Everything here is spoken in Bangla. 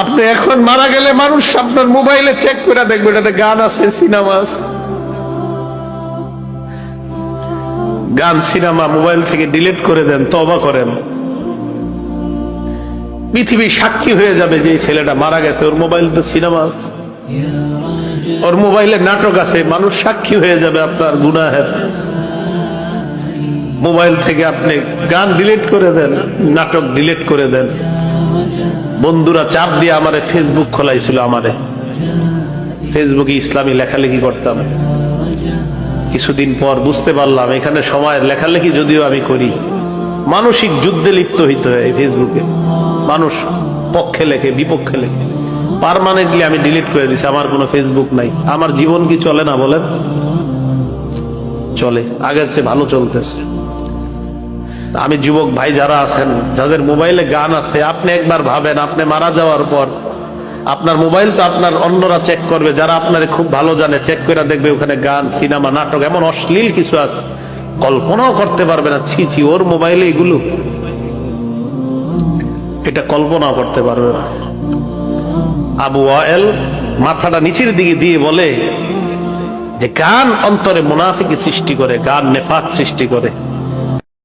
আপনি এখন মারা গেলে মানুষ আপনার মোবাইলে চেক করে দেখবে এটাতে গান আছে, সিনেমা আছে। গান সিনেমা মোবাইল থেকে ডিলিট করে দেন, তওবা করেন। পৃথিবী সাক্ষী হয়ে যাবে যে এই ছেলেটা মারা গেছে, ওর মোবাইলে তো সিনেমা আছে, ওর মোবাইলে নাটক আছে। মানুষ সাক্ষী হয়ে যাবে আপনার গুনাহের। মোবাইল থেকে আপনি গান ডিলিট করে দেন, নাটক ডিলিট করে দেন। বন্ধুরা চাপ দিয়ে আমারে ফেসবুক খোলাইছিল, আমারে ফেসবুকে ইসলামী লেখালেখি করতাম। কিছুদিন পর বুঝতে পারলাম এখানে সময়ের লেখালেখি যদিও আমি করি, মানসিক যুদ্ধে লিপ্ত হইতে হয় এই ফেসবুকে। মানুষ পক্ষে লেখে, বিপক্ষে লেখে। পার্মানেন্টলি আমি ডিলিট করে দিচ্ছি, আমার কোনো ফেসবুক নাই। আমার জীবন কি চলে না বলেন? চলে, আগের চেয়ে ভালো চলতেছে। আমি যুবক ভাই যারা আছেন, যাদের মোবাইলে গান আছে, আপনি একবার ভাবেন আপনি মারা যাওয়ার পর আপনার মোবাইল তো আপনার অন্যরা চেক করবে, যারা আপনার খুব ভালো জানে, চেক করে দেখবে ওখানে গান, সিনেমা, নাটক, এমন অশ্লীল কিছু আছে কল্পনাও করতে পারবে না। ছি ছি, ওর মোবাইলে এগুলো, এটা কল্পনাও করতে পারবে না। আবু ওয়াইল মাথাটা নিচের দিকে দিয়ে বলে যে গান অন্তরে মুনাফিকি সৃষ্টি করে, গান নেফাক সৃষ্টি করে।